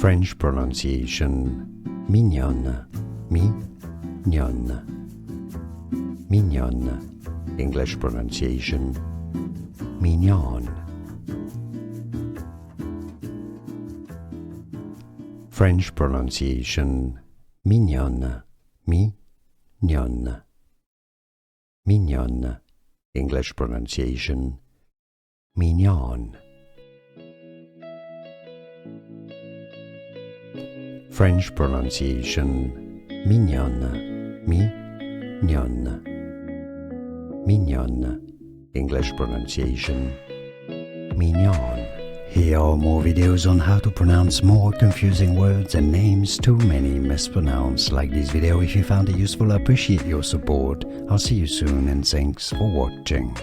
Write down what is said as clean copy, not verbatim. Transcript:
French pronunciation mignonne, mignonne, mignonne. English pronunciation mignonne. French pronunciation mignonne, mignonne, mignonne. English pronunciation mignonne. French pronunciation mignonne, mignonne, mignonne. English pronunciation mignonne. Here are more videos on how to pronounce more confusing words and names too many mispronounced. Like this video if you found it useful. I appreciate your support. I'll see you soon and thanks for watching.